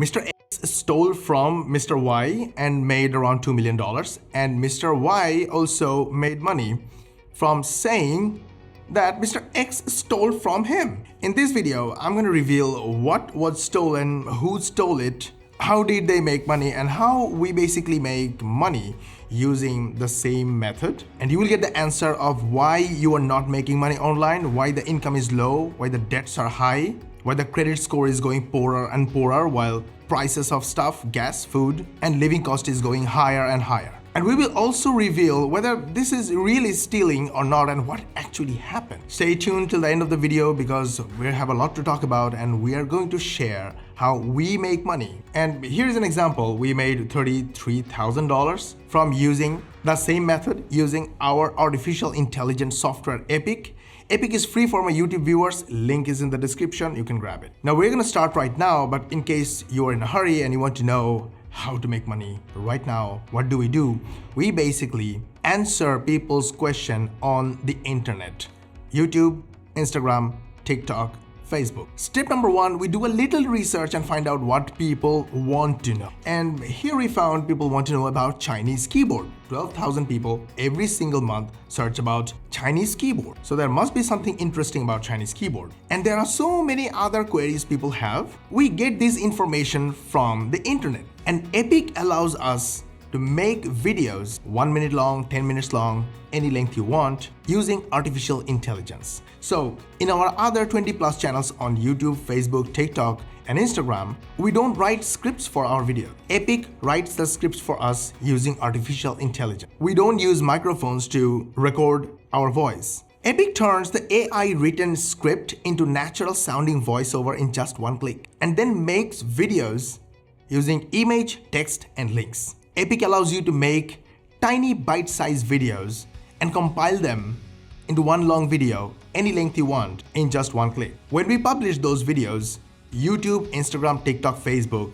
Mr. X stole from Mr. Y and made around $2 million. And Mr. Y also made money from saying that Mr. X stole from him. In this video, I'm going to reveal what was stolen, who stole it, how did they make money, and how we basically make money using the same method. And you will get the answer of why you are not making money online, why the income is low, why the debts are high, why the credit score is going poorer and poorer while prices of stuff, gas, food, and living cost is going higher and higher. And we will also reveal whether this is really stealing or not and what actually happened. Stay tuned till the end of the video because we have a lot to talk about and we are going to share how we make money. And here's an example. We made $33,000 from using the same method, using our artificial intelligence software Epic. Epic is free for my YouTube viewers. Link is in the description. You can grab it. Now we're going to start right now, but in case you are in a hurry and you want to know how to make money right now, what do? We basically answer people's question on the internet. YouTube, Instagram, TikTok, Facebook. Step number one, we do a little research and find out what people want to know. And here we found people want to know about Chinese keyboard. 12,000 people every single month search about Chinese keyboard. So there must be something interesting about Chinese keyboard. And there are so many other queries people have. We get this information from the internet. And Epic allows us to make videos 1 minute long, 10 minutes long, any length you want, using artificial intelligence. So in our other 20 plus channels on YouTube, Facebook, TikTok, and Instagram, we don't write scripts for our video. Epic writes the scripts for us using artificial intelligence. We don't use microphones to record our voice. Epic turns the AI written script into natural sounding voiceover in just one click, and then makes videos using image, text, and links. Epic allows you to make tiny bite-sized videos and compile them into one long video, any length you want, in just one click. When we publish those videos, YouTube, Instagram, TikTok, Facebook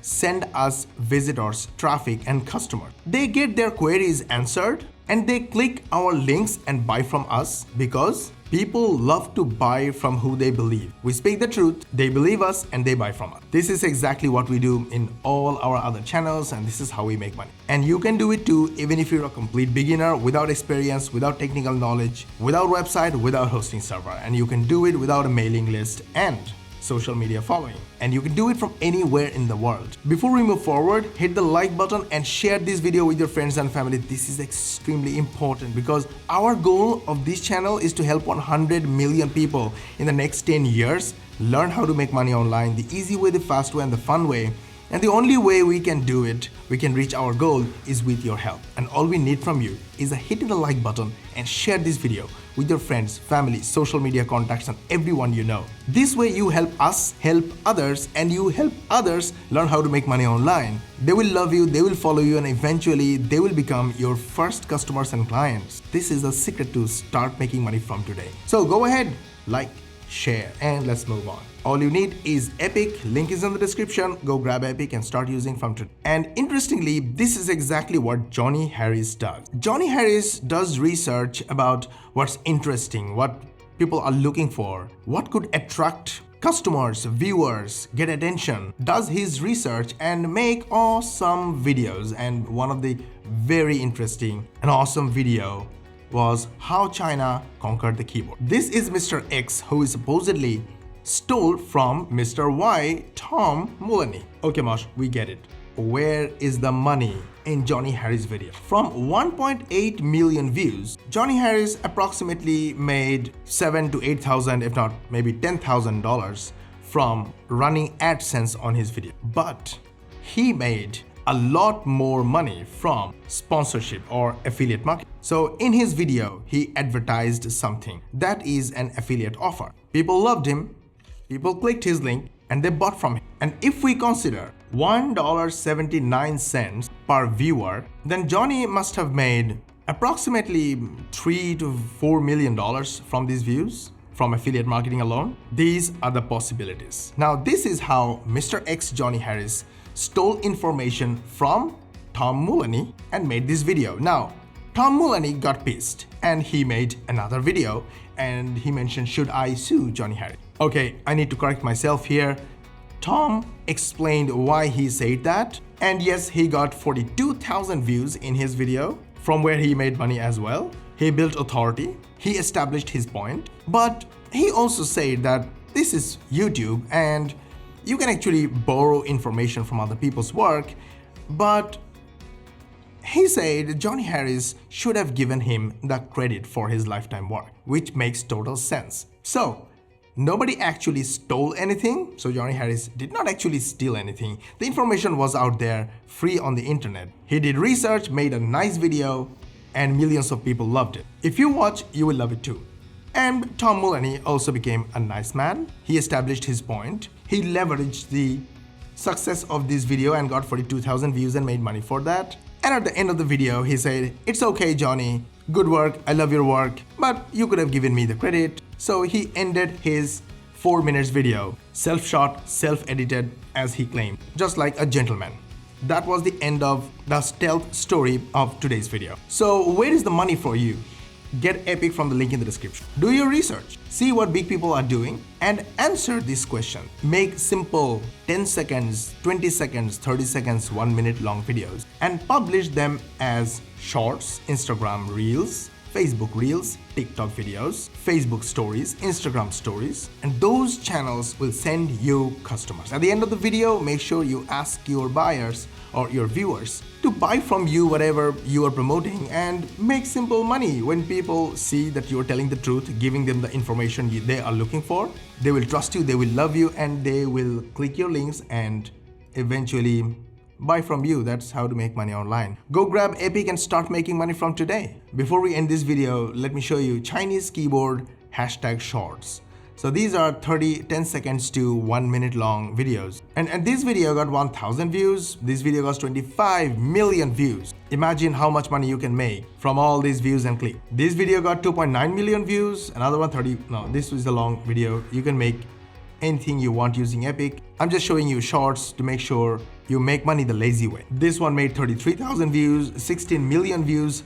send us visitors, traffic, and customers. They get their queries answered and they click our links and buy from us because people love to buy from who they believe. We speak the truth, they believe us, and they buy from us. This is exactly what we do in all our other channels, and this is how we make money. And you can do it too, even if you're a complete beginner, without experience, without technical knowledge, without website, without hosting server. And you can do it without a mailing list and social media following. And you can do it from anywhere in the world. Before we move forward, hit the like button and share this video with your friends and family. This is extremely important because our goal of this channel is to help 100 million people in the next 10 years learn how to make money online, the easy way, the fast way, and the fun way. And the only way we can do it, we can reach our goal, is with your help. And all we need from you is a hit the like button and share this video with your friends, family, social media contacts, and everyone you know. This way you help us help others, and you help others learn how to make money online. They will love you, they will follow you, and eventually they will become your first customers and clients. This is the secret to start making money from today. So go ahead, like, share, and let's move on. All you need is Epic. Link is in the description. Go grab Epic and start using from today. And interestingly, this is exactly what Johnny Harris does. Johnny Harris does research about what's interesting, what people are looking for, what could attract customers, viewers, get attention, does his research and make awesome videos. And one of the very interesting and awesome video was how China conquered the keyboard. This is Mr. X, who is supposedly stole from Mr. Y, Tom Mullany. Okay, Mosh, we get it. Where is the money in Johnny Harris' video? From 1.8 million views, Johnny Harris approximately made $7,000 to $8,000, if not maybe $10,000 from running AdSense on his video. But he made a lot more money from sponsorship or affiliate marketing. So in his video, he advertised something that is an affiliate offer. People loved him, people clicked his link, and they bought from him. And if we consider $1.79 per viewer, then Johnny must have made approximately $3 to $4 million from these views from affiliate marketing alone. These are the possibilities. Now, this is how Mr. X Johnny Harris stole information from Tom Mullany and made this video. Now, Tom Mullany got pissed and he made another video and he mentioned, should I sue Johnny Harris? Okay, I need to correct myself here. Tom explained why he said that, and yes, he got 42,000 views in his video, from where he made money as well. He built authority, he established his point, but he also said that this is YouTube and you can actually borrow information from other people's work, but he said Johnny Harris should have given him the credit for his lifetime work, which makes total sense. So, nobody actually stole anything, so Johnny Harris did not actually steal anything. The information was out there, free on the internet. He did research, made a nice video, and millions of people loved it. If you watch, you will love it too. And Tom Mullany also became a nice man. He established his point. He leveraged the success of this video and got 42,000 views and made money for that. And at the end of the video, he said, "It's okay, Johnny. Good work. I love your work, but you could have given me the credit." So he ended his 4 minutes video, self-shot, self-edited, as he claimed, just like a gentleman. That was the end of the stealth story of today's video. So where is the money for you? Get Epic from the link in the description. Do your research, see what big people are doing, and answer this question. Make simple 10 seconds, 20 seconds, 30 seconds, 1 minute long videos and publish them as shorts, Instagram Reels, Facebook Reels, TikTok videos, Facebook Stories, Instagram Stories, and those channels will send you customers. At the end of the video, make sure you ask your buyers or your viewers to buy from you whatever you are promoting and make simple money. When people see that you are telling the truth, giving them the information they are looking for, they will trust you, they will love you, and they will click your links and eventually buy from you. That's how to make money online. Go grab Epic and start making money from today. Before we end this video, let me show you Chinese keyboard #shorts. So these are 10 seconds to 1 minute long videos. And this video got 1,000 views. This video got 25 million views. Imagine how much money you can make from all these views and click. This video got 2.9 million views. Another one this was a long video. You can make anything you want using Epic. I'm just showing you shorts to make sure you make money the lazy way. This one made 33,000 views, 16 million views.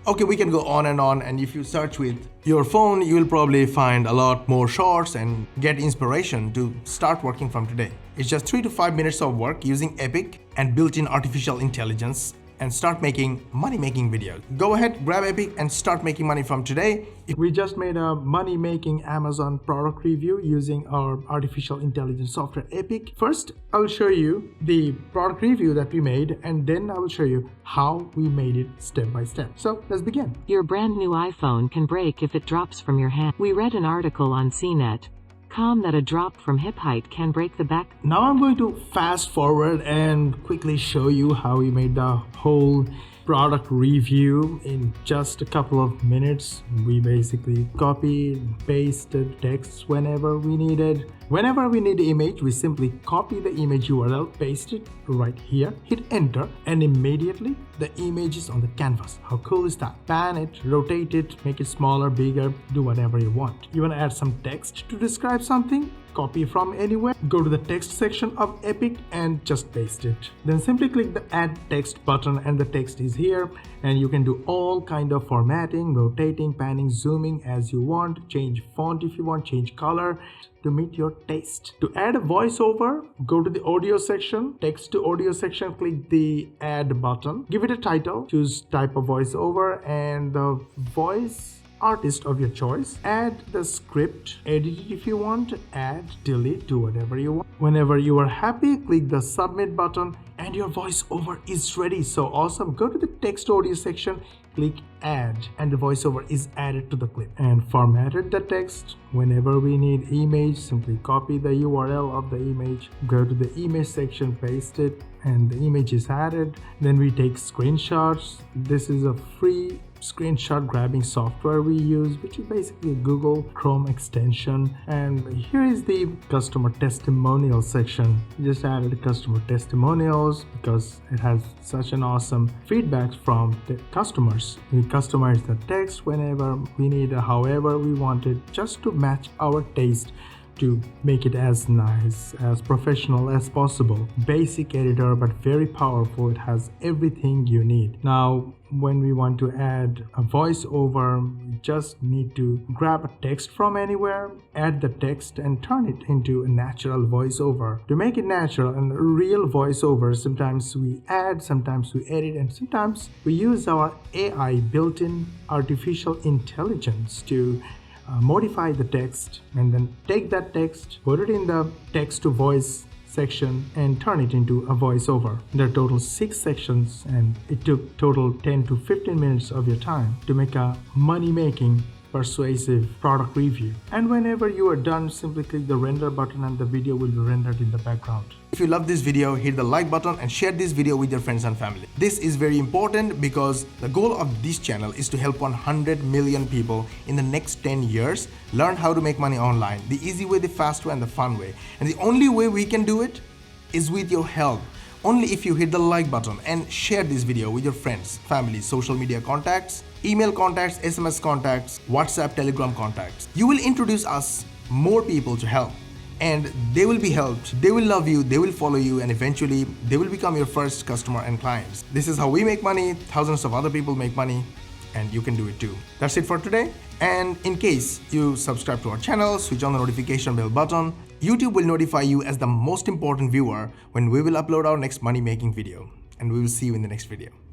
Okay, we can go on, and if you search with your phone, you will probably find a lot more shorts and get inspiration to start working from today. It's just 3 to 5 minutes of work using Epic and built-in artificial intelligence and start making money-making videos. Go ahead, grab Epic and start making money from today. We just made a money-making Amazon product review using our artificial intelligence software Epic. First, I will show you the product review that we made, and then I will show you how we made it step by step. So let's begin. Your brand new iPhone can break if it drops from your hand. We read an article on CNET.com that a drop from hip height can break the back. Now I'm going to fast forward and quickly show you how we made the whole product review in just a couple of minutes. We basically copied, pasted text whenever we needed. Whenever we need the image, we simply copy the image URL, paste it right here, hit enter, and immediately the image is on the canvas. How cool is that? Pan it, rotate it, make it smaller, bigger, do whatever you want. You want to add some text to describe something? Copy from anywhere, go to the text section of Epic and just paste it. Then simply click the add text button and the text is here, and you can do all kind of formatting, rotating, panning, zooming as you want, change font if you want, change color to meet your taste. To add a voiceover, go to the audio section, text to audio section, click the add button, give it a title, choose type of voiceover and the voice artist of your choice, add the script, edit it if you want, add, delete, do whatever you want. Whenever you are happy, click the submit button and your voiceover is ready. So awesome. Go to the text audio section, click add, and the voiceover is added to the clip. And formatted the text. Whenever we need image, simply copy the URL of the image, go to the image section, paste it, and the image is added. Then we take screenshots. This is a free screenshot grabbing software we use, which is basically a Google Chrome extension. And here is the customer testimonial section. Just added customer testimonials because it has such an awesome feedback from the customers. We customize the text whenever we need, however we want it, just to match our taste. to make it as nice, as professional as possible. Basic editor, but very powerful. It has everything you need. Now, when we want to add a voiceover, we just need to grab a text from anywhere, add the text, and turn it into a natural voiceover. To make it natural and real voiceover, sometimes we add, sometimes we edit, and sometimes we use our AI, built-in artificial intelligence, to modify the text, and then take that text, put it in the text to voice section, and turn it into a voiceover. There are total 6 sections, and it took total 10 to 15 minutes of your time to make a money-making persuasive product review. And whenever you are done, simply click the render button and the video will be rendered in the background. If you love this video, hit the like button and share this video with your friends and family. This is very important because the goal of this channel is to help 100 million people in the next 10 years learn how to make money online, the easy way, the fast way, and the fun way. And the only way we can do it is with your help. Only if you hit the like button and share this video with your friends, family, social media contacts, email contacts, SMS contacts, WhatsApp, Telegram contacts. You will introduce us more people to help, and they will be helped, they will love you, they will follow you, and eventually they will become your first customer and clients. This is how we make money, thousands of other people make money, and you can do it too. That's it for today. And in case you subscribe to our channel, switch on the notification bell button, YouTube will notify you as the most important viewer when we will upload our next money making video. And we will see you in the next video.